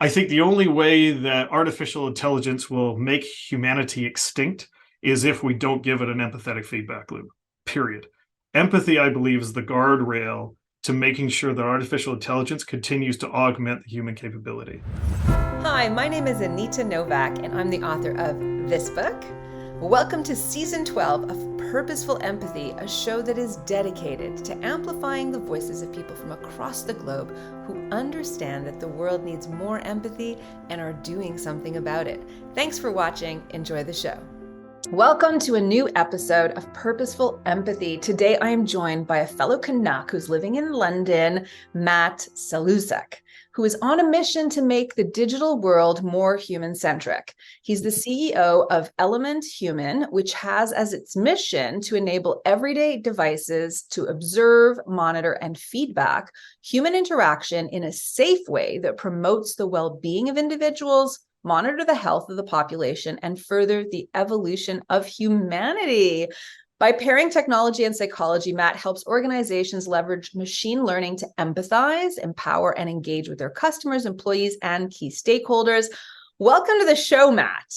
I think the only way that artificial intelligence will make humanity extinct is if we don't give it an empathetic feedback loop, period. Empathy, I believe, is the guardrail to making sure that artificial intelligence continues to augment the human capability. Hi, my name is Anita Nowak, and I'm the author of this book. Welcome to Season 12 of Purposeful Empathy, a show that is dedicated to amplifying the voices of people from across the globe who understand that the world needs more empathy and are doing something about it. Thanks for watching. Enjoy the show. Welcome to a new episode of Purposeful Empathy. Today I am joined by a fellow Canuck who's living in London, Matt Celuszak, who is on a mission to make the digital world more human-centric. He's the CEO of Element Human, which has as its mission to enable everyday devices to observe, monitor, and feedback human interaction in a safe way that promotes the well-being of individuals, monitor the health of the population, and further the evolution of humanity. By pairing technology and psychology, Matt helps organizations leverage machine learning to empathize, empower, and engage with their customers, employees, and key stakeholders. Welcome to the show, Matt.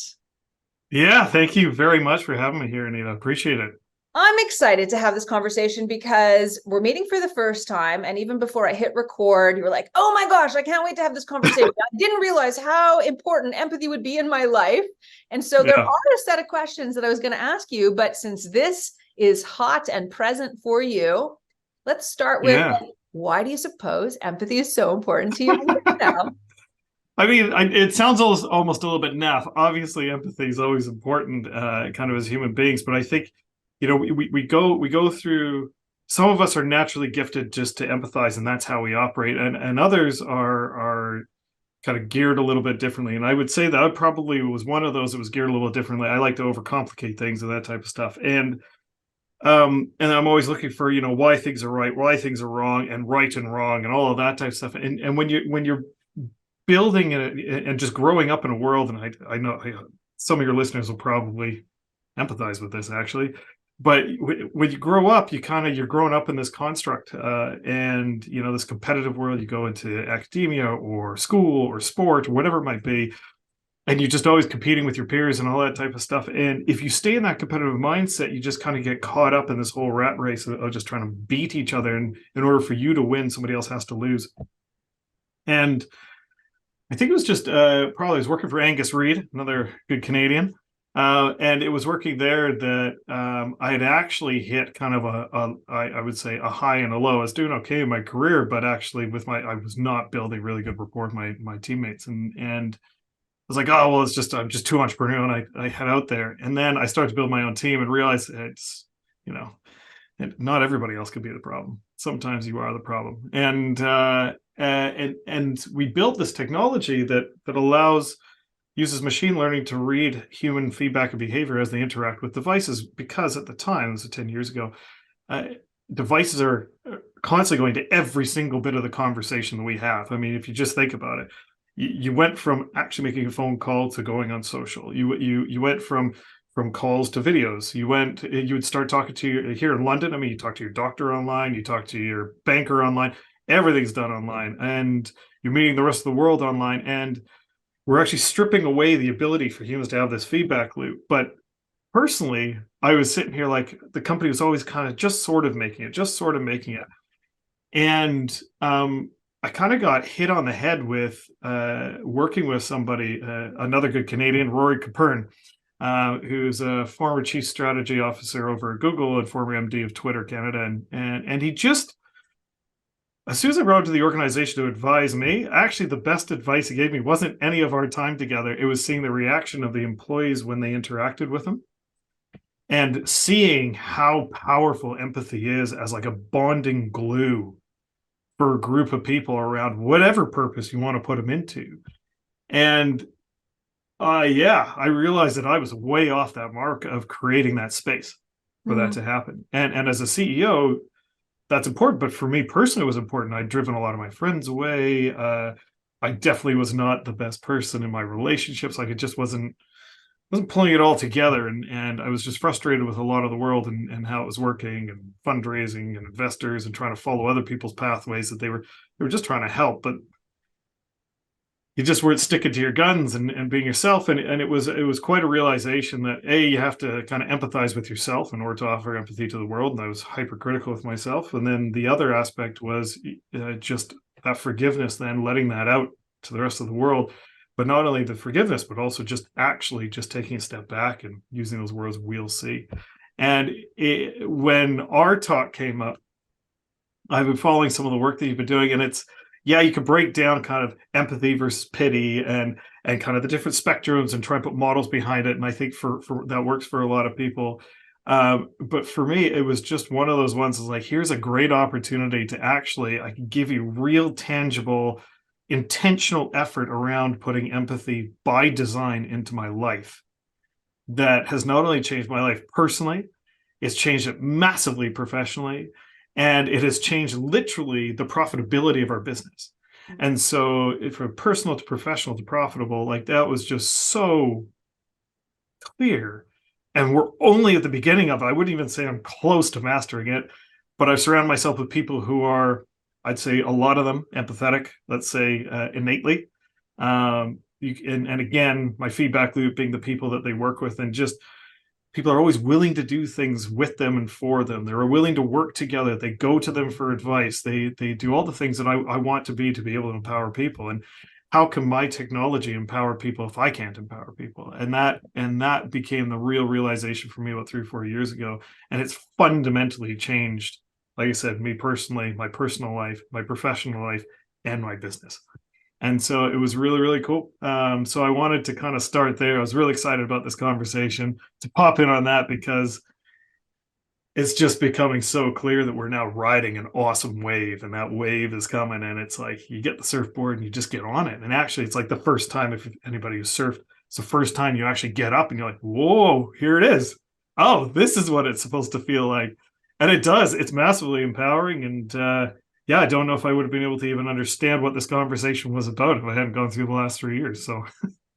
Yeah, thank you very much for having me here, Anita. Appreciate it. I'm excited to have this conversation because we're meeting for the first time. And even before I hit record, you were like, oh my gosh, I can't wait to have this conversation. I didn't realize how important empathy would be in my life. And so there are a set of questions that I was going to ask you. But since this is hot and present for you, let's start with why do you suppose empathy is so important to you now? I mean, it sounds almost a little bit naff. Obviously, empathy is always important, kind of as human beings. But I think, you know, we go through. Some of us are naturally gifted just to empathize, and that's how we operate. And others are kind of geared a little bit differently. And I would say that I probably was one of those that was geared a little differently. I like to overcomplicate things and that type of stuff. And I'm always looking for, you know, why things are right, why things are wrong, and right and wrong, and all of that type of stuff. And when you're building and just growing up in a world, and I know some of your listeners will probably empathize with this actually, but when you grow up, you're growing up in this construct, and you know, this competitive world. You go into academia or school or sport or whatever it might be, and you're just always competing with your peers and all that type of stuff. And if you stay in that competitive mindset, you just kind of get caught up in this whole rat race of just trying to beat each other. And in order for you to win, somebody else has to lose. And I think it was just probably I was working for Angus Reid, another good Canadian. And it was working there that I had actually hit kind of I would say a high and a low. I was doing okay in my career, but actually I was not building really good rapport with my teammates. And I was like, oh, well, I'm just too entrepreneurial. And I head out there. And then I started to build my own team and realized it's, you know, and not everybody else could be the problem. Sometimes you are the problem. And we built this technology that uses machine learning to read human feedback and behavior as they interact with devices, because at the time, this was 10 years ago, devices are constantly going to every single bit of the conversation that we have. I mean, if you just think about it, you went from actually making a phone call to going on social. You went from calls to videos. You would start talking to here in London. I mean, you talk to your doctor online, you talk to your banker online, everything's done online, and you're meeting the rest of the world online. And we're actually stripping away the ability for humans to have this feedback loop. But personally, I was sitting here like the company was always kind of just sort of making it. And I kind of got hit on the head with working with somebody, another good Canadian, Rory Capern, who's a former chief strategy officer over at Google and former MD of Twitter Canada. And he just, as soon as I brought to the organization to advise me, actually the best advice he gave me wasn't any of our time together. It was seeing the reaction of the employees when they interacted with him and seeing how powerful empathy is as like a bonding glue for a group of people around whatever purpose you want to put them into. And I realized that I was way off that mark of creating that space for that to happen. And as a CEO, that's important. But for me personally, it was important. I'd driven a lot of my friends away. I definitely was not the best person in my relationships. Like, it just wasn't pulling it all together. And I was just frustrated with a lot of the world and how it was working, and fundraising and investors and trying to follow other people's pathways that they were just trying to help. But you just weren't sticking to your guns and being yourself. And it was quite a realization that you have to kind of empathize with yourself in order to offer empathy to the world. And I was hypercritical with myself. And then the other aspect was just that forgiveness, then letting that out to the rest of the world. But not only the forgiveness, but also just actually just taking a step back and using those words, we'll see. And when our talk came up, I've been following some of the work that you've been doing, and it's, you could break down kind of empathy versus pity and kind of the different spectrums and try and put models behind it. And I think for that works for a lot of people. But for me, it was just one of those ones is like, here's a great opportunity to actually, I can give you real, tangible, intentional effort around putting empathy by design into my life that has not only changed my life personally, it's changed it massively professionally, and it has changed literally the profitability of our business. And so from personal to professional to profitable, like that was just so clear. And we're only at the beginning of it. I wouldn't even say I'm close to mastering it, but I've surrounded myself with people who are, I'd say a lot of them, empathetic, let's say innately. And again, my feedback loop being the people that they work with, and just people are always willing to do things with them and for them. They're willing to work together. They go to them for advice. They do all the things that I want to be able to empower people. And how can my technology empower people if I can't empower people? And that became the real realization for me about 3 or 4 years ago. And it's fundamentally changed, like I said, me personally, my personal life, my professional life, and my business. And so it was really, really cool. So I wanted to kind of start there. I was really excited about this conversation to pop in on that, because it's just becoming so clear that we're now riding an awesome wave, and that wave is coming. And it's like you get the surfboard and you just get on it. And actually, it's like the first time, if anybody who's surfed, it's the first time you actually get up and you're like, whoa, here it is. Oh, this is what it's supposed to feel like. And it does. It's massively empowering. And I don't know if I would have been able to even understand what this conversation was about if I hadn't gone through the last 3 years. So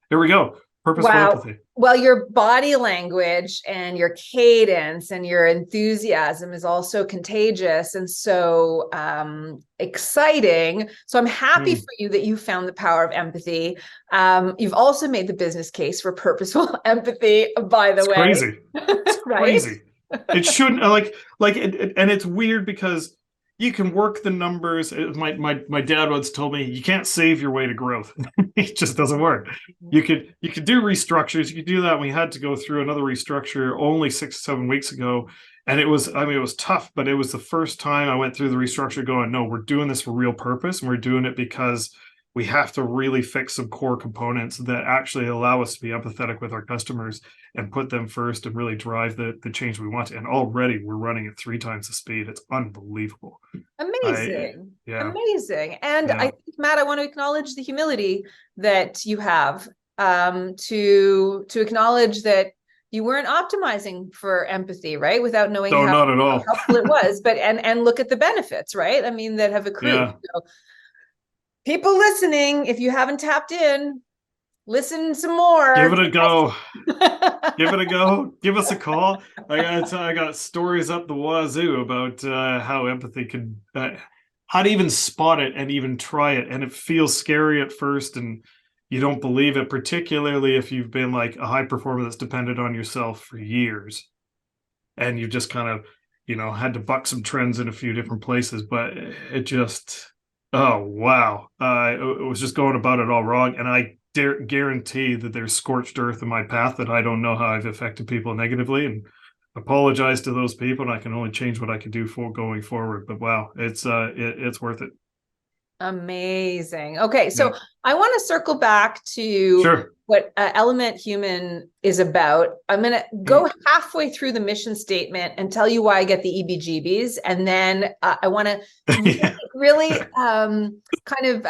here we go. Purposeful empathy. Well, your body language and your cadence and your enthusiasm is also contagious and so exciting. So I'm happy for you that you found the power of empathy. You've also made the business case for purposeful empathy, by the way. Crazy. It's right? Crazy. It shouldn't and it's weird because you can work the numbers. My dad once told me you can't save your way to growth. It just doesn't work. You could do restructures. You could do that. We had to go through another restructure only 6 or 7 weeks ago. And it was tough, but it was the first time I went through the restructure going, no, we're doing this for real purpose. And we're doing it because we have to really fix some core components that actually allow us to be empathetic with our customers and put them first and really drive the change we want. And already we're running at 3 times the speed. It's unbelievable. Amazing. Amazing. And I think, Matt, I want to acknowledge the humility that you have to acknowledge that you weren't optimizing for empathy, right? Without knowing how not at all. helpful it was, but and look at the benefits, right? I mean, that have accrued. Yeah. So, people listening, if you haven't tapped in, listen some more. Give it a go. Give it a go. Give us a call. I got stories up the wazoo about how empathy could, how to even spot it and even try it. And it feels scary at first and you don't believe it, particularly if you've been like a high performer that's depended on yourself for years. And you've just kind of, had to buck some trends in a few different places. But it just, oh, wow. It was just going about it all wrong. And I guarantee that there's scorched earth in my path that I don't know how I've affected people negatively, and apologize to those people. And I can only change what I can do for going forward. But wow, it's worth it. Amazing. Okay, so I want to circle back to what Element Human is about. I'm going to go halfway through the mission statement and tell you why I get the EBGBs. And then I want to really kind of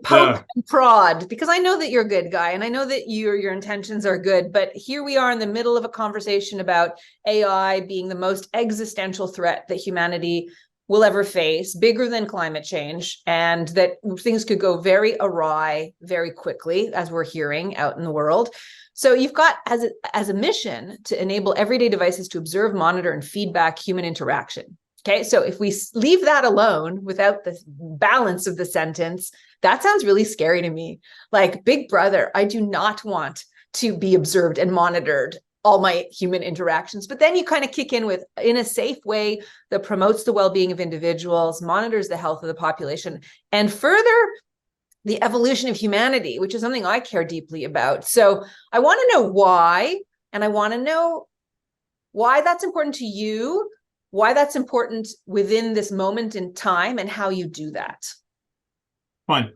poke and prod, because I know that you're a good guy and I know that your intentions are good. But here we are in the middle of a conversation about AI being the most existential threat that humanity will ever face, bigger than climate change, and that things could go very awry very quickly, as we're hearing out in the world. So you've got as a mission to enable everyday devices to observe, monitor, and feedback human interaction. Okay, so if we leave that alone without the balance of the sentence, That sounds really scary to me. Like Big Brother, I do not want to be observed and monitored all my human interactions. But then you kind of kick in with, in a safe way that promotes the well-being of individuals, monitors the health of the population, and further the evolution of humanity, which is something I care deeply about. So I want to know why, and I want to know why that's important to you, why that's important within this moment in time, and how you do that. Fine.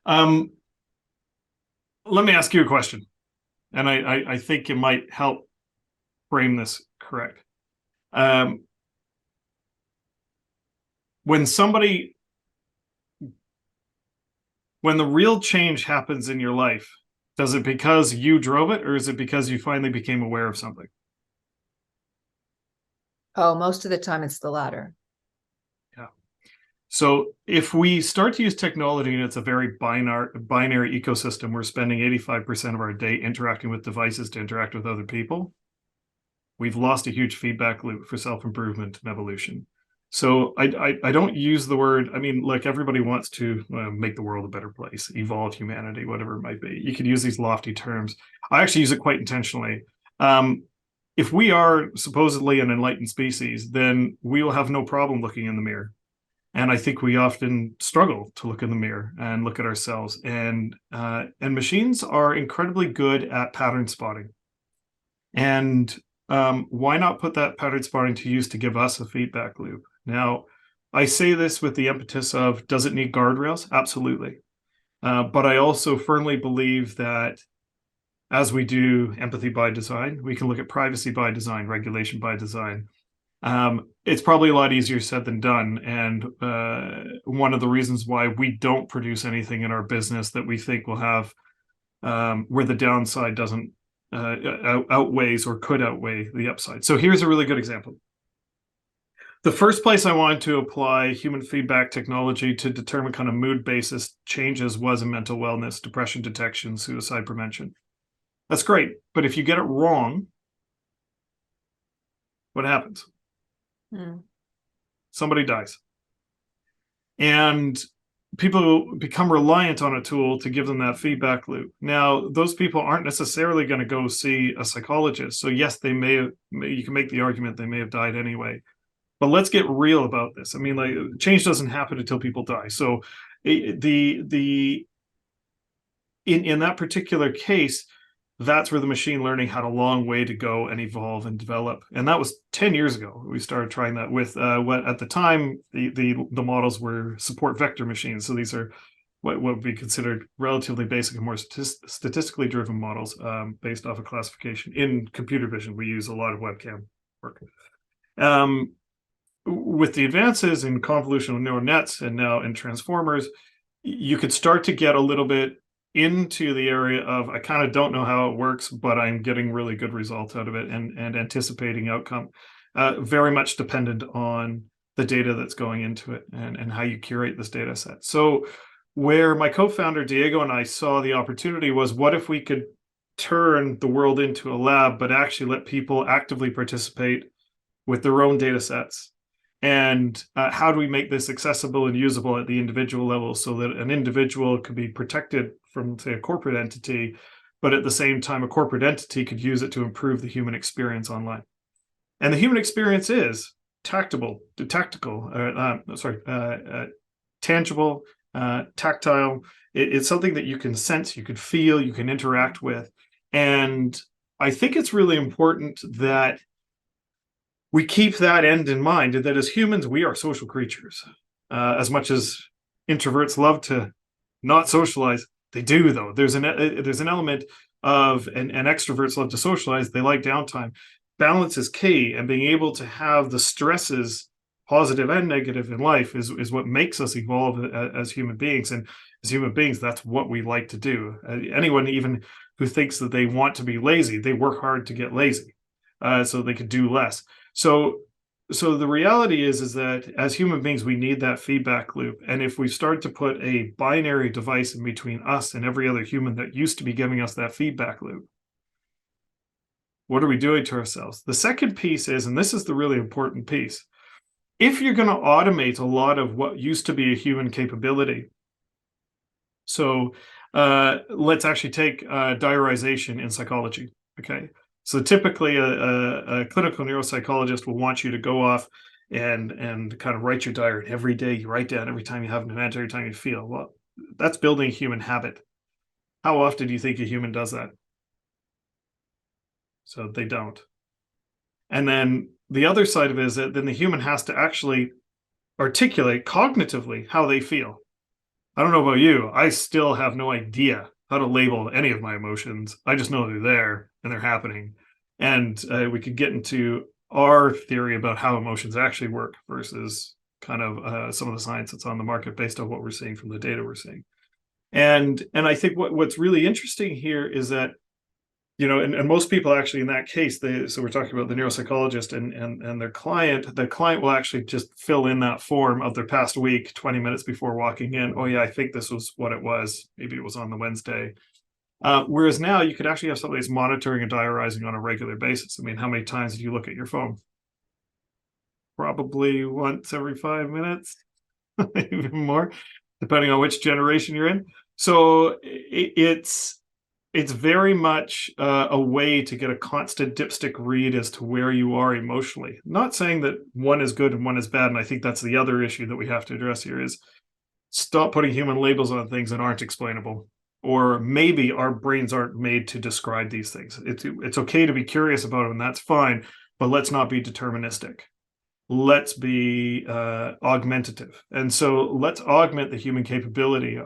Let me ask you a question, and I think it might help frame this correct. When the real change happens in your life, does it because you drove it, or is it because you finally became aware of something? Oh, most of the time it's the latter. Yeah. So if we start to use technology and it's a very binary ecosystem, we're spending 85% of our day interacting with devices to interact with other people, we've lost a huge feedback loop for self-improvement and evolution. So I don't use the word, I mean, like everybody wants to make the world a better place, evolve humanity, whatever it might be. You could use these lofty terms. I actually use it quite intentionally. If we are supposedly an enlightened species, then we will have no problem looking in the mirror. And I think we often struggle to look in the mirror and look at ourselves. And machines are incredibly good at pattern spotting. And why not put that pattern spotting to use to give us a feedback loop? Now, I say this with the impetus of, does it need guardrails? Absolutely. But I also firmly believe that as we do empathy by design, we can look at privacy by design, regulation by design. It's probably a lot easier said than done. And one of the reasons why we don't produce anything in our business that we think will have, where the downside doesn't outweighs or could outweigh the upside. So here's a really good example. The first place I wanted to apply human feedback technology to determine kind of mood basis changes was in mental wellness, depression detection, suicide prevention. That's great. But if you get it wrong, what happens? Somebody dies. And people become reliant on a tool to give them that feedback loop. Now, those people aren't necessarily going to go see a psychologist. So yes, you can make the argument they may have died anyway. But let's get real about this. I mean, like, change doesn't happen until people die. So in that particular case, that's where the machine learning had a long way to go and evolve and develop. And that was 10 years ago. We started trying that with what at the time, the models were support vector machines. So these are what would be considered relatively basic and more statistically driven models based off of classification. In computer vision, we use a lot of webcam work. With the advances in convolutional neural nets and now in transformers, you could start to get a little bit into the area of, I kind of don't know how it works, but I'm getting really good results out of it and anticipating outcome. Very much dependent on the data that's going into it and how you curate this data set. So where my co-founder Diego and I saw the opportunity was, what if we could turn the world into a lab, but actually let people actively participate with their own data sets? And how do we make this accessible and usable at the individual level so that an individual could be protected from, say, a corporate entity, but at the same time, a corporate entity could use it to improve the human experience online? And the human experience is tangible, tactile. It's something that you can sense, you can feel, you can interact with. And I think it's really important that we keep that end in mind, and that as humans, we are social creatures. As much as introverts love to not socialize, they do, though. There's an element of, and extroverts love to socialize, they like downtime. Balance is key, and being able to have the stresses, positive and negative, in life is what makes us evolve as human beings. And as human beings, that's what we like to do. Anyone even who thinks that they want to be lazy, they work hard to get lazy so they could do less. So the reality is that as human beings, we need that feedback loop. And if we start to put a binary device in between us and every other human that used to be giving us that feedback loop, what are we doing to ourselves? The second piece is, and this is the really important piece, if you're going to automate a lot of what used to be a human capability, So let's actually take diarization in psychology. Okay. So typically a clinical neuropsychologist will want you to go off and kind of write your diary. Every day you write down every time you have an event, every time you feel. Well, that's building a human habit. How often do you think a human does that? So they don't. And then the other side of it is that then the human has to actually articulate cognitively how they feel. I don't know about you. I still have no idea how to label any of my emotions. I just know they're there and they're happening. And we could get into our theory about how emotions actually work versus kind of some of the science that's on the market based on what we're seeing from the data we're seeing. And I think what's really interesting here is that, and most people actually in that case, so we're talking about the neuropsychologist and their client, the client will actually just fill in that form of their past week 20 minutes before walking in. Oh yeah, I think this was what it was. Maybe it was on the Wednesday. Whereas now you could actually have somebody who's monitoring and diarizing on a regular basis. I mean, how many times do you look at your phone? Probably once every 5 minutes, even more, depending on which generation you're in. So it's very much a way to get a constant dipstick read as to where you are emotionally. Not saying that one is good and one is bad, and I think that's the other issue that we have to address here is stop putting human labels on things that aren't explainable. Or maybe our brains aren't made to describe these things. It's okay to be curious about them, and that's fine, but let's not be deterministic. Let's be augmentative. And so let's augment the human capability.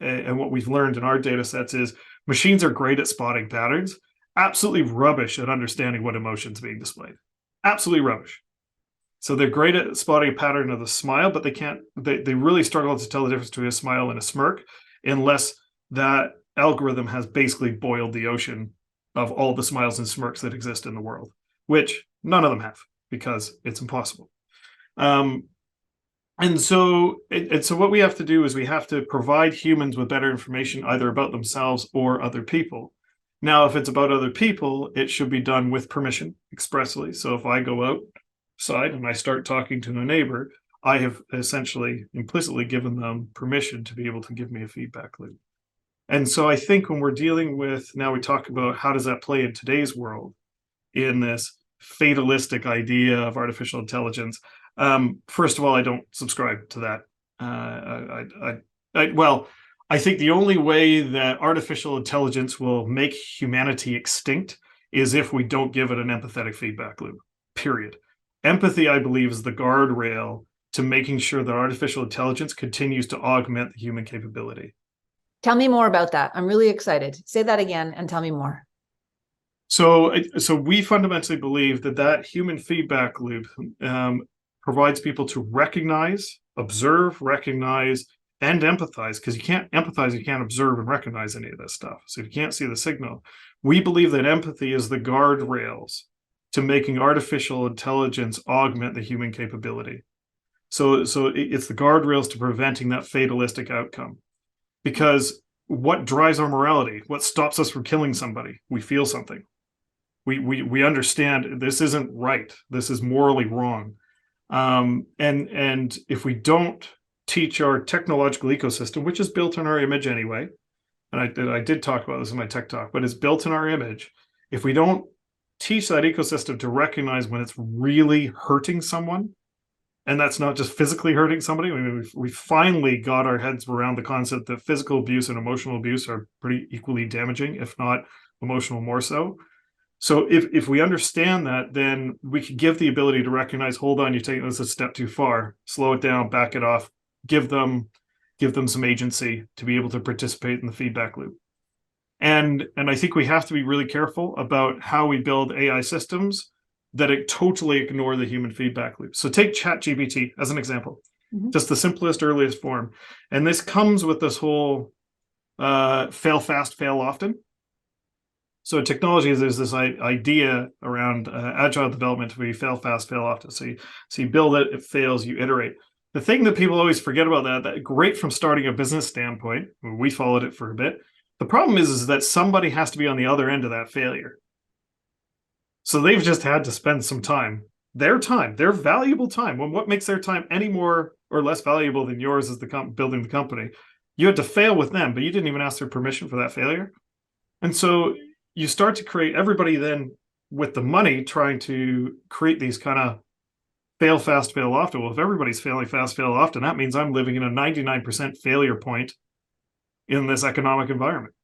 And what we've learned in our data sets is machines are great at spotting patterns, absolutely rubbish at understanding what emotion's being displayed. Absolutely rubbish. So they're great at spotting a pattern of the smile, but they really struggle to tell the difference between a smile and a smirk unless that algorithm has basically boiled the ocean of all the smiles and smirks that exist in the world, which none of them have, because it's impossible. And so what we have to do is we have to provide humans with better information either about themselves or other people. Now, if it's about other people, it should be done with permission expressly. So if I go outside and I start talking to a neighbor, I have essentially implicitly given them permission to be able to give me a feedback loop. And so I think when we're dealing with, now we talk about how does that play in today's world in this fatalistic idea of artificial intelligence. First of all, I don't subscribe to that. I think the only way that artificial intelligence will make humanity extinct is if we don't give it an empathetic feedback loop, period. Empathy, I believe, is the guardrail to making sure that artificial intelligence continues to augment the human capability. Tell me more about that. I'm really excited. Say that again and tell me more. So we fundamentally believe that human feedback loop provides people to recognize, observe, recognize, and empathize, because you can't empathize, you can't observe and recognize any of this stuff. So if you can't see the signal, we believe that empathy is the guardrails to making artificial intelligence augment the human capability. So it's the guardrails to preventing that fatalistic outcome. Because what drives our morality? What stops us from killing somebody? We feel something. We understand this isn't right. This is morally wrong. And if we don't teach our technological ecosystem, which is built on our image anyway, and I did talk about this in my tech talk, but it's built in our image. If we don't teach that ecosystem to recognize when it's really hurting someone, and that's not just physically hurting somebody. I mean, we finally got our heads around the concept that physical abuse and emotional abuse are pretty equally damaging, if not emotional more so. So if we understand that, then we can give the ability to recognize, hold on, you're taking this a step too far, slow it down, back it off, give them some agency to be able to participate in the feedback loop. And I think we have to be really careful about how we build AI systems that it totally ignore the human feedback loop. So take ChatGPT as an example, just the simplest, earliest form. And this comes with this whole fail fast, fail often. So technology, there's this idea around agile development where you fail fast, fail often. So you build it, it fails, you iterate. The thing that people always forget about that great from starting a business standpoint, we followed it for a bit. The problem is that somebody has to be on the other end of that failure. So they've just had to spend some time, their valuable time. Well, what makes their time any more or less valuable than yours as building the company? You had to fail with them, but you didn't even ask their permission for that failure. And so you start to create everybody then with the money trying to create these kind of fail fast, fail often. Well, if everybody's failing fast, fail often, that means I'm living in a 99% failure point in this economic environment.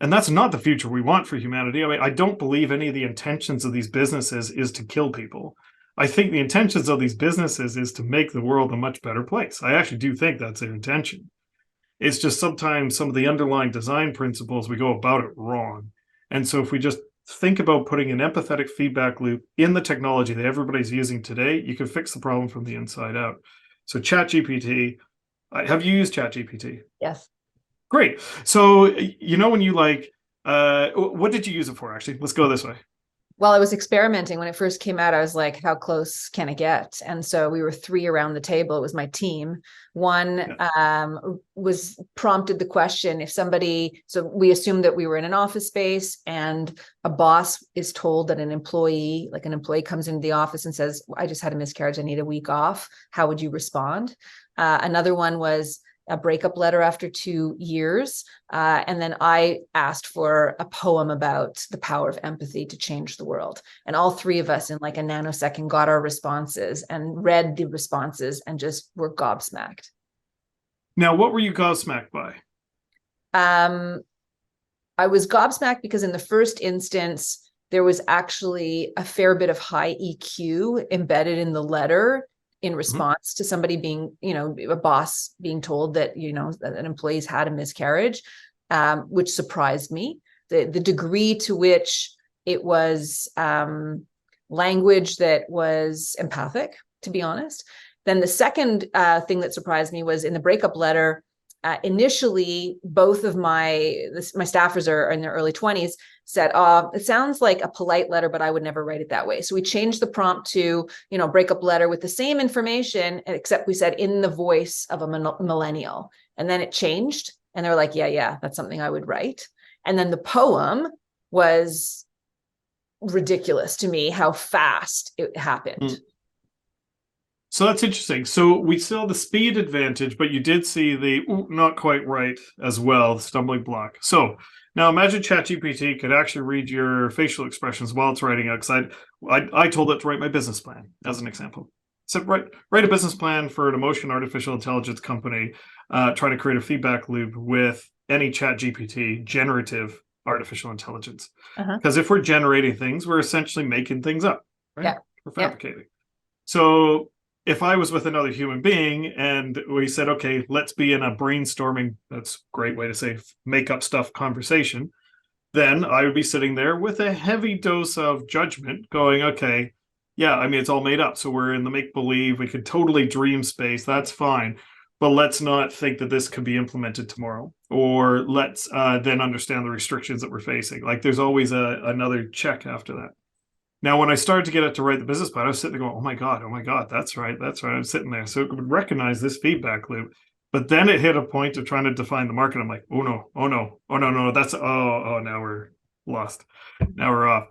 And that's not the future we want for humanity. I mean, I don't believe any of the intentions of these businesses is to kill people. I think the intentions of these businesses is to make the world a much better place. I actually do think that's their intention. It's just sometimes some of the underlying design principles, we go about it wrong. And so if we just think about putting an empathetic feedback loop in the technology that everybody's using today, you can fix the problem from the inside out. So ChatGPT, have you used ChatGPT? Yes. Great. So, when you what did you use it for, actually? Let's go this way. Well, I was experimenting when it first came out. I was like, how close can it get? And so we were 3 around the table. It was my team. One was prompted the question, if somebody, so we assumed that we were in an office space and a boss is told that an employee comes into the office and says, I just had a miscarriage, I need a week off. How would you respond? Another one was a breakup letter after 2 years. And then I asked for a poem about the power of empathy to change the world. And all 3 of us in like a nanosecond got our responses and read the responses and just were gobsmacked. Now, what were you gobsmacked by? I was gobsmacked because in the first instance, there was actually a fair bit of high EQ embedded in the letter in response to somebody being, a boss being told that, that an employee's had a miscarriage, which surprised me. The degree to which it was language that was empathic, to be honest. Then the second thing that surprised me was in the breakup letter. Initially, both of my staffers are in their early 20s, said, it sounds like a polite letter, but I would never write it that way. So we changed the prompt to, breakup letter with the same information, except we said in the voice of a millennial. And then it changed. And they're like, yeah, that's something I would write. And then the poem was ridiculous to me, how fast it happened. So that's interesting. So we saw the speed advantage, but you did see the not quite right as well, the stumbling block. So now imagine ChatGPT could actually read your facial expressions while it's writing out. Because I told it to write my business plan as an example. So write a business plan for an emotion artificial intelligence company, trying to create a feedback loop with any ChatGPT generative artificial intelligence. Because if we're generating things, we're essentially making things up, right? Yeah. We're fabricating. So if I was with another human being and we said, okay, let's be in a brainstorming, that's a great way to say make up stuff conversation, then I would be sitting there with a heavy dose of judgment going, okay, yeah, I mean, it's all made up. So we're in the make-believe. We could totally dream space. That's fine. But let's not think that this could be implemented tomorrow. Or let's then understand the restrictions that we're facing. Like there's always another check after that. Now, when I started to get it to write the business plan, I was sitting there going, oh my God, that's right. I'm sitting there. So it would recognize this feedback loop. But then it hit a point of trying to define the market. I'm like, oh no, now we're lost. Now we're off.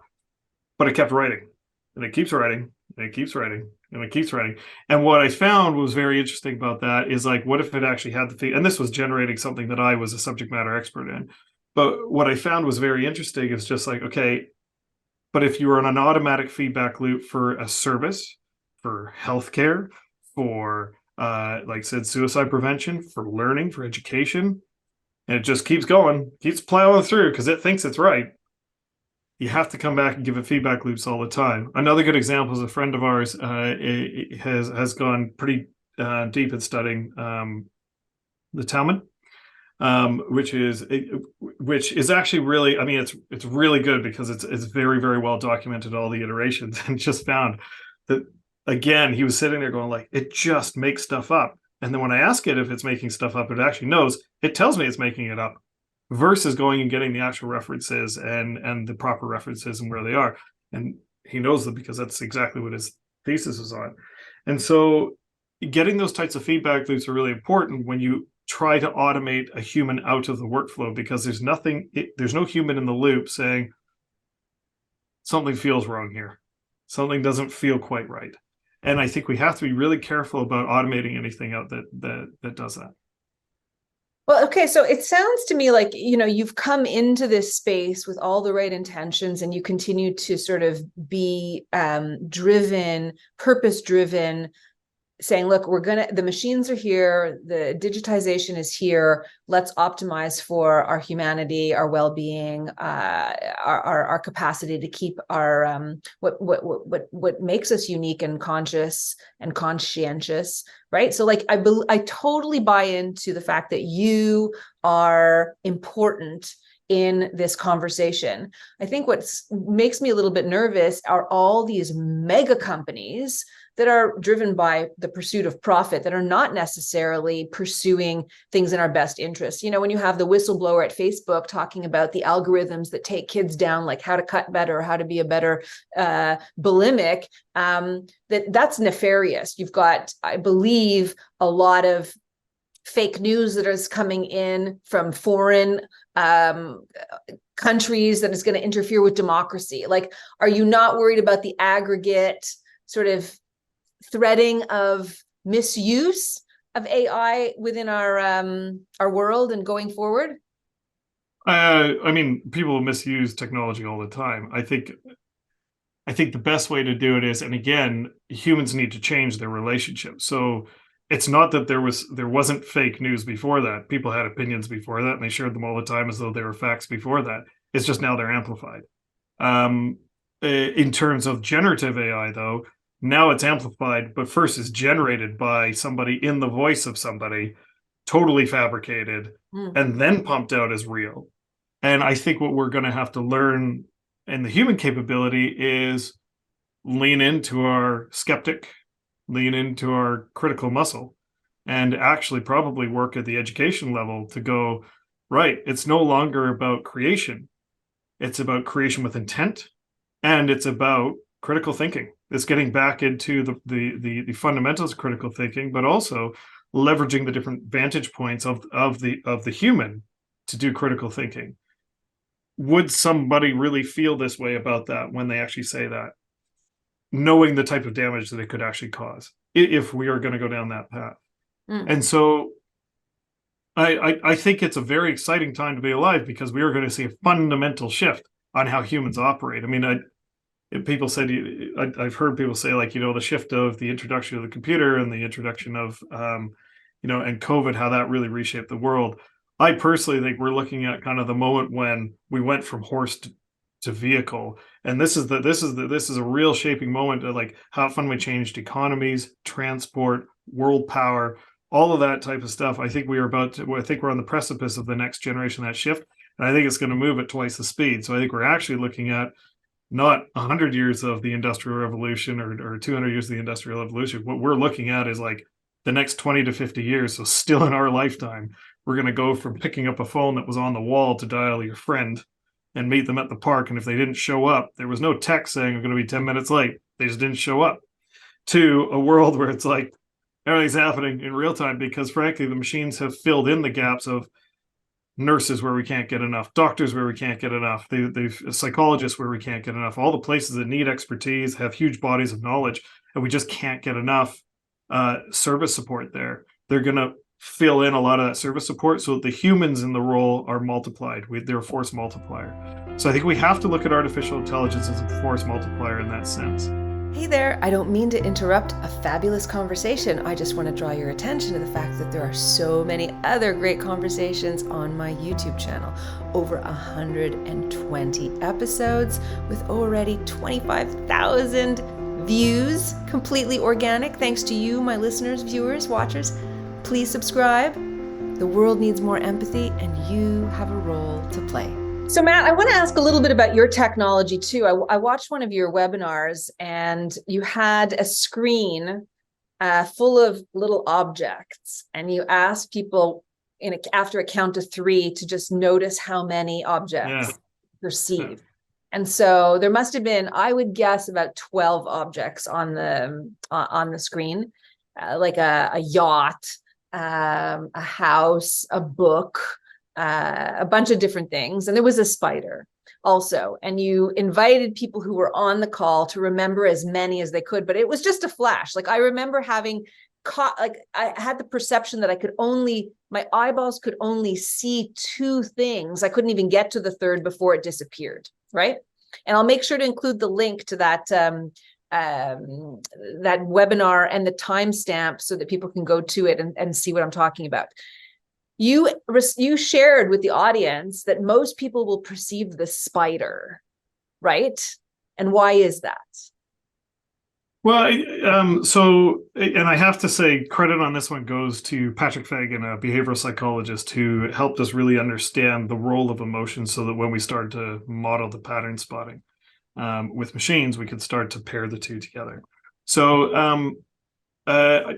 But it kept writing. And it keeps writing. And it keeps writing. And it keeps writing. And what I found was very interesting about that is like, what if it actually had the feed? And this was generating something that I was a subject matter expert in. But what I found was very interesting is just like, okay, but if you were on an automatic feedback loop for a service, for healthcare, for, like I said, suicide prevention, for learning, for education, and it just keeps going, keeps plowing through because it thinks it's right, you have to come back and give it feedback loops all the time. Another good example is a friend of ours has gone pretty deep in studying the Talmud. Which is actually really, I mean, it's really good because it's very, very well documented, all the iterations, and just found that again, he was sitting there going like, it just makes stuff up. And then when I ask it if it's making stuff up, it actually knows, it tells me it's making it up versus going and getting the actual references and the proper references and where they are. And he knows them because that's exactly what his thesis was on. And so getting those types of feedback loops are really important when you try to automate a human out of the workflow, because there's no human in the loop saying something feels wrong here. Something doesn't feel quite right. And I think we have to be really careful about automating anything out that does that. Well, okay, so it sounds to me like, you've come into this space with all the right intentions and you continue to sort of be driven, purpose driven, saying, look, the machines are here, the digitization is here, let's optimize for our humanity, our well-being, our capacity to keep our what makes us unique and conscious and conscientious, right? So like I totally buy into the fact that you are important in this conversation. I think what makes me a little bit nervous are all these mega companies that are driven by the pursuit of profit, that are not necessarily pursuing things in our best interest. When you have the whistleblower at Facebook talking about the algorithms that take kids down, like how to cut better, how to be a better bulimic, that's nefarious. You've got, I believe, a lot of fake news that is coming in from foreign countries that is going to interfere with democracy. Like, are you not worried about the aggregate sort of threading of misuse of AI within our world and going forward? I mean, people misuse technology all the time. I think the best way to do it is, and again, humans need to change their relationship. So it's not that there wasn't fake news before that. People had opinions before that, and they shared them all the time as though they were facts before that. It's just now they're amplified. In terms of generative AI, though, now it's amplified, but first is generated by somebody in the voice of somebody, totally fabricated, and then pumped out as real. And I think what we're going to have to learn in the human capability is lean into our skeptic, lean into our critical muscle, and actually probably work at the education level to go, right, it's no longer about creation. It's about creation with intent, and it's about critical thinking. It's getting back into the fundamentals of critical thinking, but also leveraging the different vantage points of the human to do critical thinking. Would somebody really feel this way about that when they actually say that, knowing the type of damage that it could actually cause if we are going to go down that path? And so I think it's a very exciting time to be alive, because we are going to see a fundamental shift on how humans operate. I mean, people said, I've heard people say, like, the shift of the introduction of the computer and the introduction of, and COVID, how that really reshaped the world. I personally think we're looking at kind of the moment when we went from horse to vehicle, and this is a real shaping moment of like how it fundamentally changed economies, transport, world power, all of that type of stuff. I think we're on the precipice of the next generation of that shift, and I think it's going to move at twice the speed. So I think we're actually looking at not 100 years of the Industrial Revolution or 200 years of the Industrial Revolution. What we're looking at is like the next 20 to 50 years. So still in our lifetime, we're going to go from picking up a phone that was on the wall to dial your friend and meet them at the park. And if they didn't show up, there was no text saying I'm going to be 10 minutes late. They just didn't show up. To a world where it's like everything's happening in real time, because frankly, the machines have filled in the gaps of nurses where we can't get enough, doctors where we can't get enough, the psychologists where we can't get enough, all the places that need expertise, have huge bodies of knowledge, and we just can't get enough service support there. They're going to fill in a lot of that service support so that the humans in the role are multiplied. They're a force multiplier. So I think we have to look at artificial intelligence as a force multiplier in that sense. Hey there, I don't mean to interrupt a fabulous conversation. I just want to draw your attention to the fact that there are so many other great conversations on my YouTube channel. Over 120 episodes with already 25,000 views, completely organic. Thanks to you, my listeners, viewers, watchers. Please subscribe. The world needs more empathy, and you have a role to play. So Matt, I want to ask a little bit about your technology too. I watched one of your webinars, and you had a screen full of little objects, and you asked people after a count of 3 to just notice how many objects perceived. And so there must have been, I would guess, about 12 objects on the screen, like a yacht, a house, a book, a bunch of different things. And there was a spider also. And you invited people who were on the call to remember as many as they could, but it was just a flash. Like, I remember having like I had the perception that my eyeballs could only see two things. I couldn't even get to the third before it disappeared, right? And I'll make sure to include the link to that that webinar and the timestamp so that people can go to it and see what I'm talking about. You shared with the audience that most people will perceive the spider, right? And why is that? Well, and I have to say, credit on this one goes to Patrick Fagan, a behavioral psychologist, who helped us really understand the role of emotion so that when we started to model the pattern spotting with machines, we could start to pair the two together. So I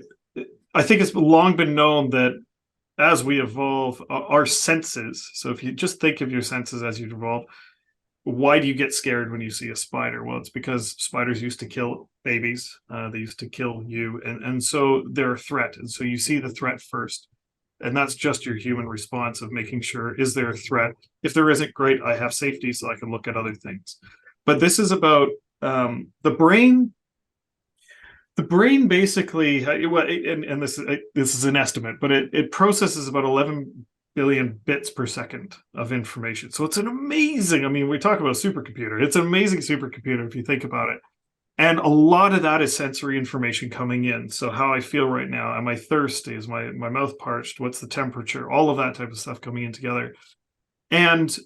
think it's long been known that as we evolve, our senses, so if you just think of your senses as you evolve, why do you get scared when you see a spider? Well, it's because spiders used to kill babies. They used to kill you. And so they're a threat. And so you see the threat first. And that's just your human response of making sure, is there a threat? If there isn't, great, I have safety so I can look at other things. But this is about the brain. The brain basically, and this is an estimate, but it processes about 11 billion bits per second of information. So it's an amazing, I mean, we talk about a supercomputer. It's an amazing supercomputer if you think about it. And a lot of that is sensory information coming in. So how I feel right now, am I thirsty? Is my mouth parched? What's the temperature? All of that type of stuff coming in together. But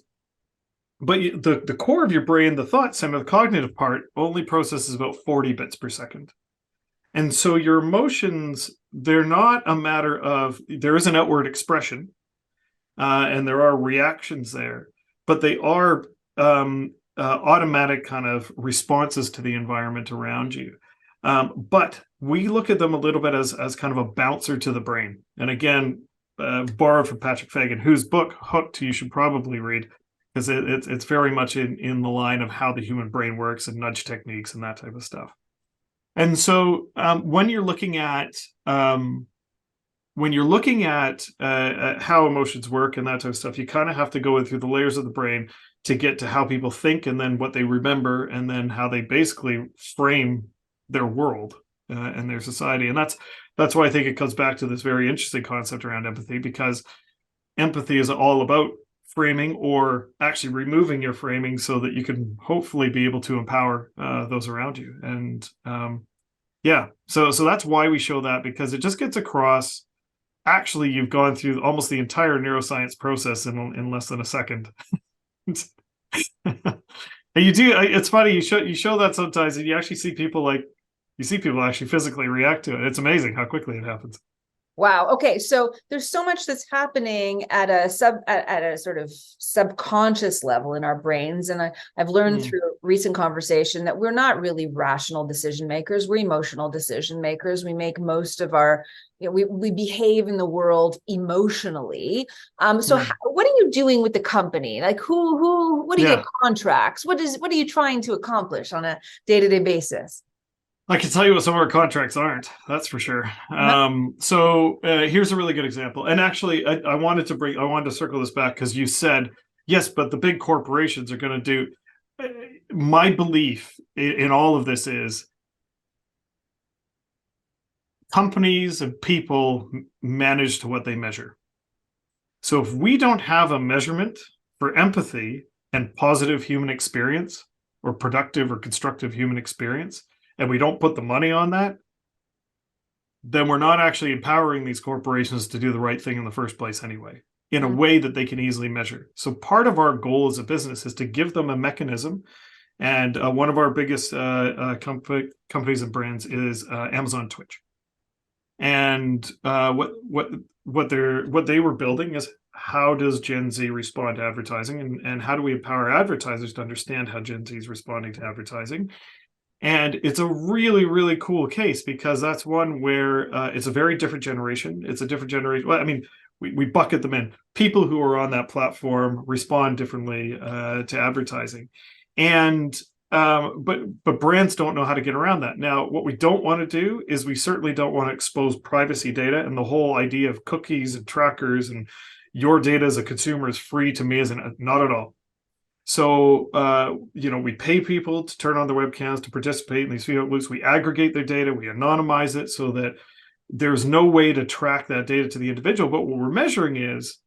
the core of your brain, the thought center, the cognitive part, only processes about 40 bits per second. And so your emotions, they're not a matter of, there is an outward expression, and there are reactions there, but they are automatic kind of responses to the environment around you. But we look at them a little bit as kind of a bouncer to the brain. And again, borrowed from Patrick Fagan, whose book, Hooked, you should probably read, because it's very much in the line of how the human brain works and nudge techniques and that type of stuff. And so when you're looking at how emotions work and that type of stuff, you kind of have to go through the layers of the brain to get to how people think and then what they remember and then how they basically frame their world and their society. And that's why I think it comes back to this very interesting concept around empathy, because empathy is all about framing or actually removing your framing so that you can hopefully be able to empower those around you. And so that's why we show that, because it just gets across. Actually, you've gone through almost the entire neuroscience process in less than a second. And you do. It's funny. You show that sometimes, and you actually see people actually physically react to it. It's amazing how quickly it happens. Wow. Okay. So there's so much that's happening at a sort of subconscious level in our brains. And I've learned through recent conversation that we're not really rational decision makers. We're emotional decision makers. We make most of our, we behave in the world emotionally. So what are you doing with the company? Like what do you get contracts? What are you trying to accomplish on a day-to-day basis? I can tell you what some of our contracts aren't. That's for sure. So here's a really good example. And actually, I wanted to circle this back because you said, yes, but the big corporations are going to do. My belief in all of this is companies and people manage to what they measure. So if we don't have a measurement for empathy and positive human experience or productive or constructive human experience, and we don't put the money on that, then we're not actually empowering these corporations to do the right thing in the first place anyway, in a way that they can easily measure. So part of our goal as a business is to give them a mechanism. And one of our biggest companies and brands is Amazon Twitch. And what they were building is, how does Gen Z respond to advertising, and how do we empower advertisers to understand how Gen Z is responding to advertising? And it's a really, really cool case, because that's one where it's a very different generation. It's a different generation. Well, I mean, we bucket them in. People who are on that platform respond differently to advertising. And but brands don't know how to get around that. Now, what we don't want to do is, we certainly don't want to expose privacy data, and the whole idea of cookies and trackers and your data as a consumer is free to me, not at all. So, we pay people to turn on their webcams to participate in these feedback loops. We aggregate their data, we anonymize it so that there's no way to track that data to the individual. But what we're measuring is,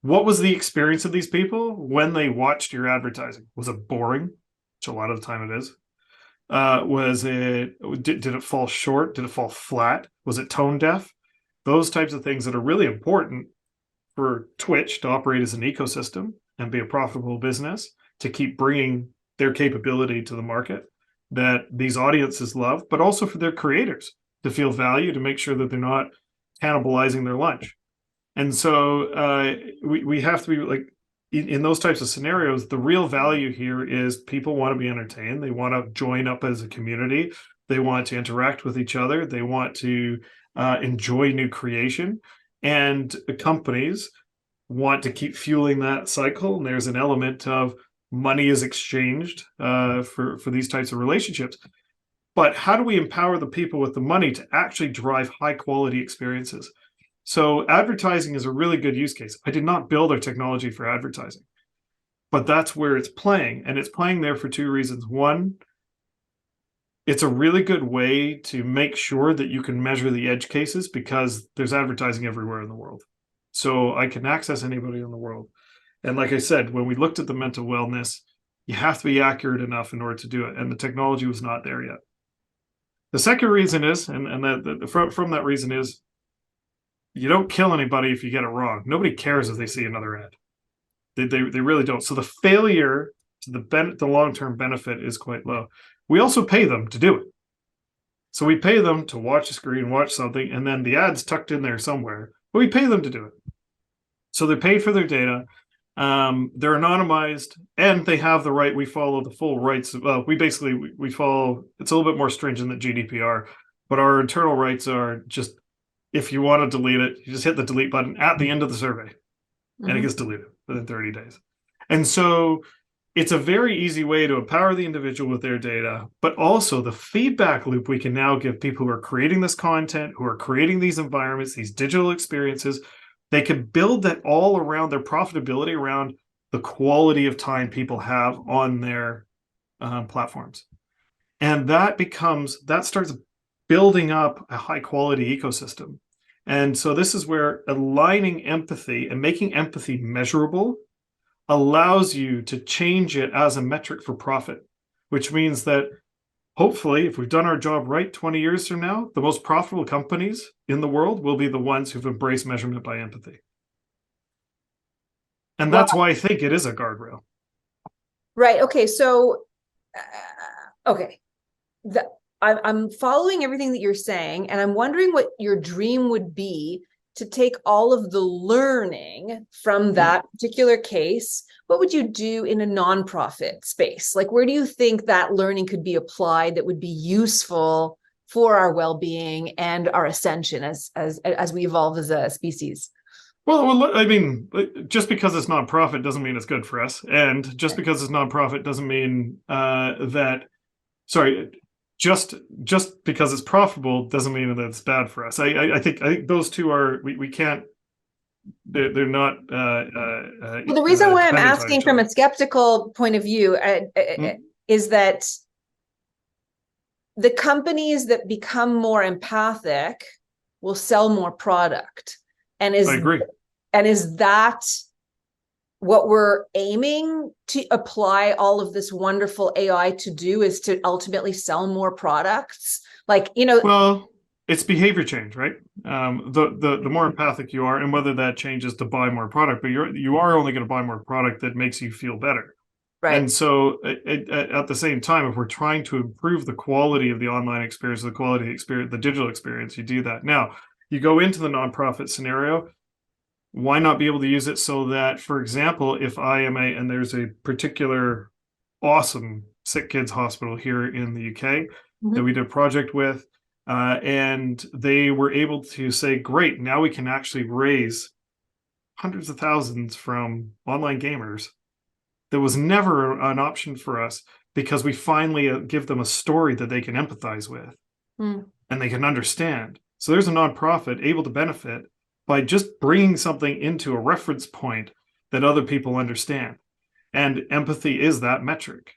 what was the experience of these people when they watched your advertising? Was it boring? Which a lot of the time it is. Did it fall short? Did it fall flat? Was it tone deaf? Those types of things that are really important for Twitch to operate as an ecosystem and be a profitable business, to keep bringing their capability to the market that these audiences love, but also for their creators to feel value, to make sure that they're not cannibalizing their lunch. And so we have to be like, in those types of scenarios, the real value here is people want to be entertained. They want to join up as a community. They want to interact with each other. They want to enjoy new creation. And companies want to keep fueling that cycle. And there's an element of money is exchanged for these types of relationships. But how do we empower the people with the money to actually drive high quality experiences? So advertising is a really good use case. I did not build our technology for advertising, but that's where it's playing. And it's playing there for two reasons. One, it's a really good way to make sure that you can measure the edge cases, because there's advertising everywhere in the world. So I can access anybody in the world. And like I said, when we looked at the mental wellness, you have to be accurate enough in order to do it. And the technology was not there yet. The second reason is, from that reason is, you don't kill anybody if you get it wrong. Nobody cares if they see another ad. They really don't. So the failure to the long-term benefit is quite low. We also pay them to do it. So we pay them to watch a screen, watch something, and then the ad's tucked in there somewhere, but we pay them to do it. So they're paid for their data. They're anonymized, and they have the right. We follow the full rights. We follow. It's a little bit more stringent than GDPR, but our internal rights are just, if you want to delete it, you just hit the delete button at the end of the survey, and it gets deleted within 30 days. And so it's a very easy way to empower the individual with their data, but also the feedback loop we can now give people who are creating this content, who are creating these environments, these digital experiences. They can build that all around their profitability, around the quality of time people have on their platforms. And that starts building up a high quality ecosystem. And so this is where aligning empathy and making empathy measurable allows you to change it as a metric for profit, which means that hopefully, if we've done our job right 20 years from now, the most profitable companies in the world will be the ones who've embraced measurement by empathy. And that's why I think it is a guardrail. Right. Okay. So, okay. I'm following everything that you're saying, and I'm wondering what your dream would be to take all of the learning from that particular case. What would you do in a nonprofit space? Like, where do you think that learning could be applied that would be useful for our well-being and our ascension as we evolve as a species? Well, I mean, just because it's nonprofit doesn't mean it's good for us, and just because it's nonprofit doesn't mean just because it's profitable doesn't mean that it's bad for us. I think those two are, we can't, they're not. Well, the reason why I'm asking from a skeptical point of view is that the companies that become more empathic will sell more product. I agree. And is that what we're aiming to apply all of this wonderful AI to do, is to ultimately sell more products? Well, it's behavior change, right? The more empathic you are, and whether that changes to buy more product, but you are only going to buy more product that makes you feel better. Right. And so at the same time, if we're trying to improve the quality of the online experience, the quality of the experience, the digital experience, you do that. Now, you go into the nonprofit scenario, why not be able to use it so that, for example, if I am and there's a particular awesome sick kids hospital here in the UK that we did a project with, and they were able to say, great, now we can actually raise hundreds of thousands from online gamers. That was never an option for us, because we finally give them a story that they can empathize with and they can understand. So there's a nonprofit able to benefit by just bringing something into a reference point that other people understand. And empathy is that metric.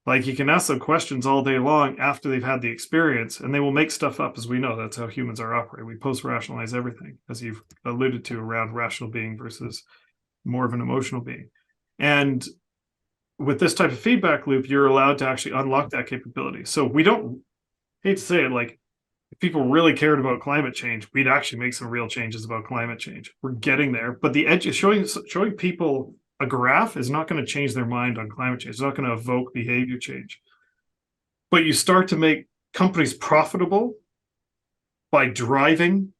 Like, you can ask them questions all day long after they've had the experience, and they will make stuff up. As we know, that's how humans are operating. We post-rationalize everything, as you've alluded to, around rational being versus more of an emotional being. And with this type of feedback loop, you're allowed to actually unlock that capability. So we don't, hate to say it, like, if people really cared about climate change, we'd actually make some real changes about climate change. We're getting there, but the edge is showing people a graph is not going to change their mind on climate change. It's not going to evoke behavior change. But you start to make companies profitable by driving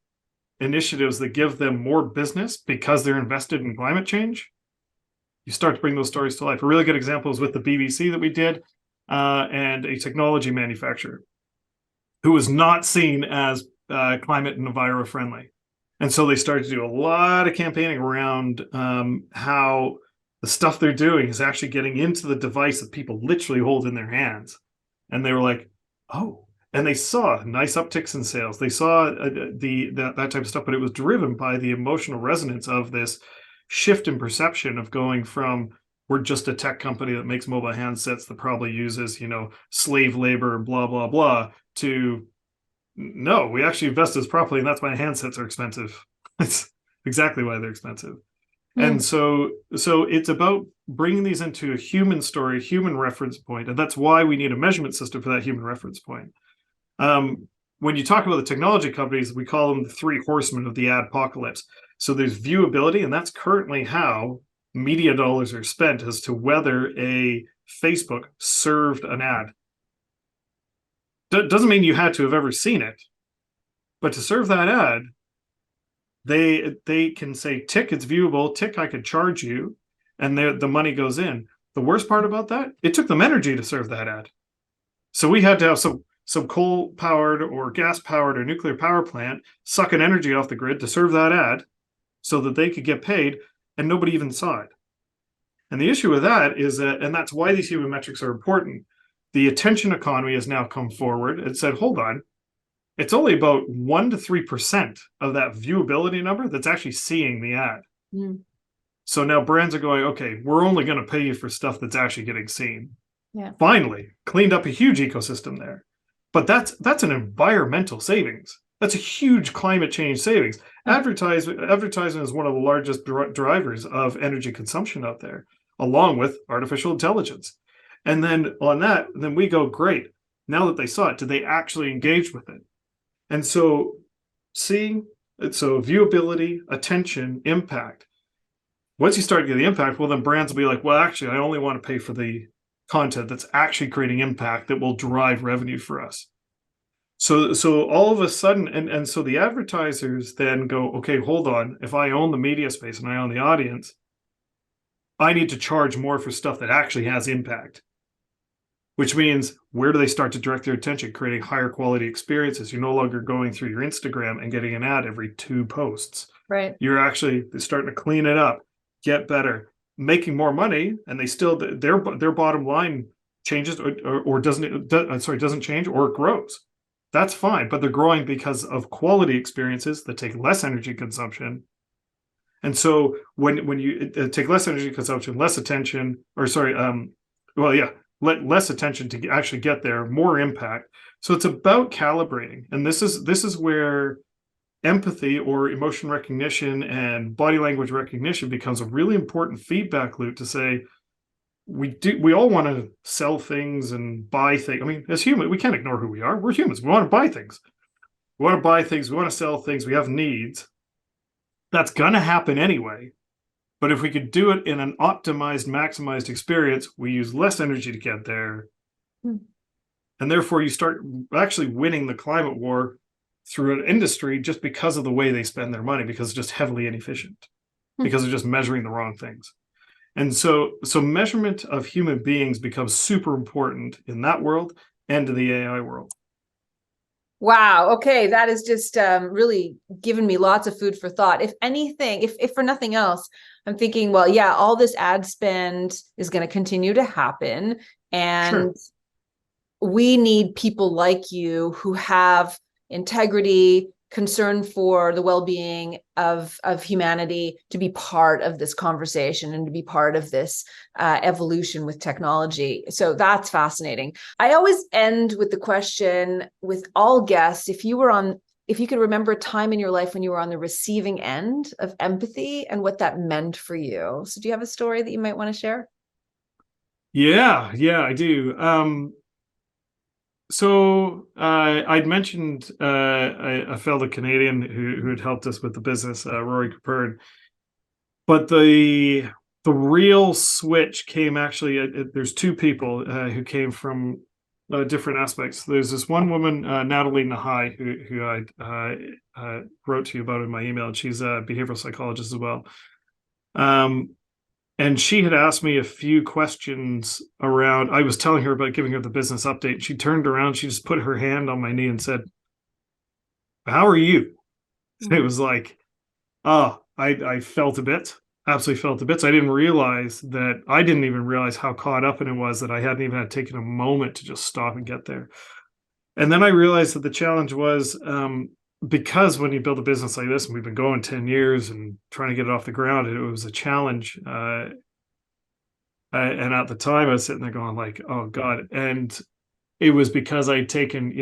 initiatives that give them more business because they're invested in climate change. You start to bring those stories to life. A really good example is with the BBC that we did, and a technology manufacturer who was not seen as climate and enviro friendly. And so they started to do a lot of campaigning around how the stuff they're doing is actually getting into the device that people literally hold in their hands. And they were like, oh, and they saw nice upticks in sales. They saw that type of stuff, but it was driven by the emotional resonance of this shift in perception of going from, we're just a tech company that makes mobile handsets that probably uses, slave labor and blah, blah, blah, to, no, we actually invest this properly, and that's why handsets are expensive. That's exactly why they're expensive. And so it's about bringing these into a human story, human reference point, and that's why we need a measurement system for that human reference point. When you talk about the technology companies, we call them the three horsemen of the adpocalypse. So there's viewability, and that's currently how media dollars are spent, as to whether a Facebook served an ad. Doesn't mean you had to have ever seen it, but to serve that ad, they can say, tick, it's viewable, tick, I could charge you, and the money goes in. The worst part about that, it took them energy to serve that ad. So we had to have some coal-powered or gas-powered or nuclear power plant sucking energy off the grid to serve that ad so that they could get paid, and nobody even saw it. And the issue with that is that, and that's why these human metrics are important, the attention economy has now come forward and said, hold on, it's only about 1 to 3% of that viewability number that's actually seeing the ad. So now brands are going, okay, we're only going to pay you for stuff that's actually getting seen. Yeah. Finally, cleaned up a huge ecosystem there. But that's an environmental savings. That's a huge climate change savings. Advertising is one of the largest drivers of energy consumption out there, along with artificial intelligence. And then on that, then we go, great. Now that they saw it, did they actually engage with it? And so viewability, attention, impact. Once you start getting the impact, well, then brands will be like, well, actually, I only want to pay for the content that's actually creating impact that will drive revenue for us. So all of a sudden, and so the advertisers then go, okay, hold on. If I own the media space and I own the audience, I need to charge more for stuff that actually has impact. Which means, where do they start to direct their attention? Creating higher quality experiences. You're no longer going through your Instagram and getting an ad every 2 posts. Right. You're actually starting to clean it up, get better, making more money, and they still, their bottom line changes or doesn't change, or it grows. That's fine, but they're growing because of quality experiences that take less energy consumption. And so when you take less energy consumption, less attention, less attention to actually get there, more impact. So it's about calibrating. And this is where empathy, or emotion recognition, and body language recognition becomes a really important feedback loop to say, we all want to sell things and buy things. I mean, as humans, we can't ignore who we are. We're humans. We want to buy things. We want to buy things. We want to sell things. We have needs. That's going to happen anyway. But if we could do it in an optimized, maximized experience, we use less energy to get there. And therefore, you start actually winning the climate war through an industry just because of the way they spend their money, because it's just heavily inefficient, because they're just measuring the wrong things. And so measurement of human beings becomes super important in that world and in the AI world. Wow. Okay. That is just really given me lots of food for thought. If anything, if for nothing else, I'm thinking, well, yeah, all this ad spend is going to continue to happen. And we need people like you who have integrity, concern for the well-being of humanity to be part of this conversation and to be part of this evolution with technology. So that's fascinating. I always end with the question with all guests, if you could remember a time in your life when you were on the receiving end of empathy and what that meant for you. So do you have a story that you might want to share? Yeah, I do. So I'd mentioned a fellow Canadian who had helped us with the business, Rory Capern. But the real switch came actually. There's two people who came from different aspects. There's this one woman, Natalie Nahai, who I wrote to you about in my email. And she's a behavioral psychologist as well. And she had asked me a few questions around. I was telling her about giving her the business update. She turned around, she just put her hand on my knee and said, "How are you?" It was like, I felt a bit, absolutely felt a bit. So I didn't even realize how caught up in it was that I hadn't even had taken a moment to just stop and get there. And then I realized that the challenge was, because when you build a business like this, and we've been going 10 years and trying to get it off the ground, it was a challenge. And at the time I was sitting there going like, oh God. And it was because I'd taken,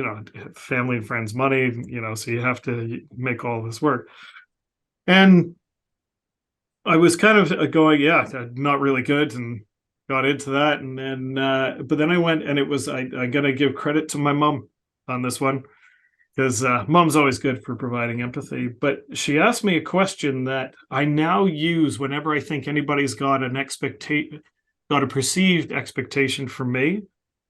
family and friends' money, so you have to make all this work. And I was kind of going, yeah, not really good, and got into that. And then, but then I went, and it was, I got to give credit to my mom on this one, because mom's always good for providing empathy. But she asked me a question that I now use whenever I think anybody's got a perceived expectation from me,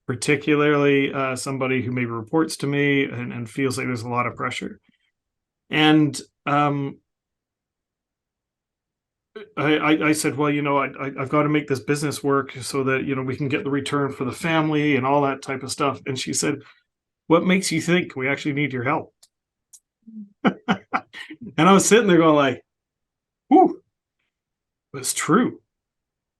particularly somebody who maybe reports to me and feels like there's a lot of pressure. And I said, well, I've got to make this business work so that, we can get the return for the family and all that type of stuff. And she said, what makes you think we actually need your help? And I was sitting there going like, whew, it's true.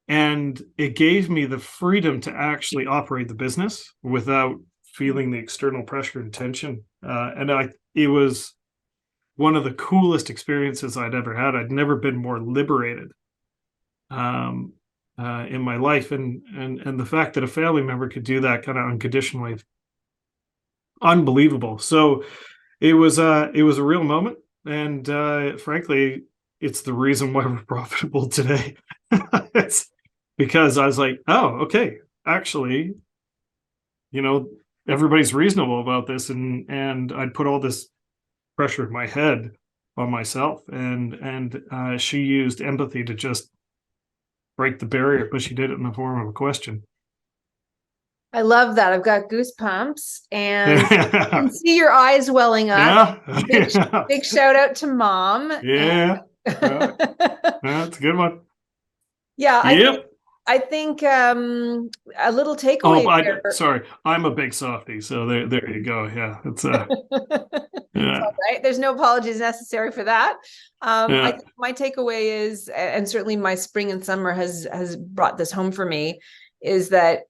And it gave me the freedom to actually operate the business without feeling the external pressure and tension. It was one of the coolest experiences I'd ever had. I'd never been more liberated in my life. And the fact that a family member could do that kind of unconditionally, unbelievable. So it was a real moment. And frankly, it's the reason why we're profitable today. It's because I was like, oh, okay, actually, everybody's reasonable about this. And I'd put all this pressure in my head on myself. And she used empathy to just break the barrier, but she did it in the form of a question. I love that. I've got goosebumps, and I can see your eyes welling up. Yeah. Big shout out to mom. Yeah. That's a good one. Yeah. Yep. I think a little takeaway. Sorry, I'm a big softie, so there you go. Yeah, it's yeah. It's all right. There's no apologies necessary for that. I think my takeaway is, and certainly my spring and summer has brought this home for me, is that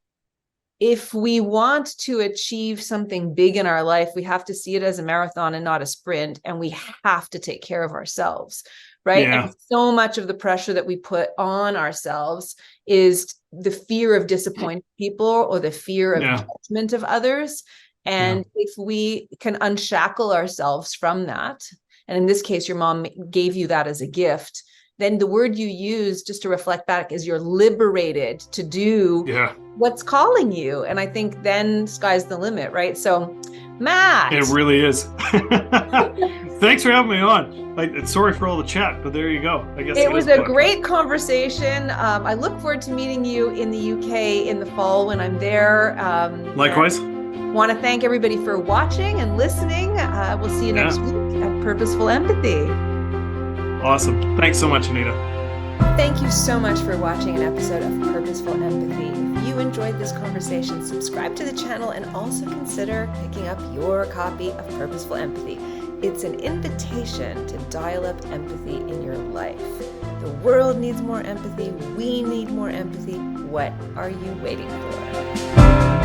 if we want to achieve something big in our life, we have to see it as a marathon and not a sprint, and we have to take care of ourselves, right? Yeah. And so much of the pressure that we put on ourselves is the fear of disappointing people or the fear of judgment of others. And if we can unshackle ourselves from that, and in this case, your mom gave you that as a gift, then the word you use, just to reflect back, is you're liberated to do what's calling you. And I think then sky's the limit, right? So, Matt. It really is. Thanks for having me on. Sorry for all the chat, but there you go. I guess it was a great conversation. I look forward to meeting you in the UK in the fall when I'm there. Likewise. Want to thank everybody for watching and listening. We'll see you next week at Purposeful Empathy. Awesome. Thanks so much, Anita. Thank you so much for watching an episode of Purposeful Empathy. If you enjoyed this conversation, subscribe to the channel and also consider picking up your copy of Purposeful Empathy. It's an invitation to dial up empathy in your life. The world needs more empathy. We need more empathy. What are you waiting for?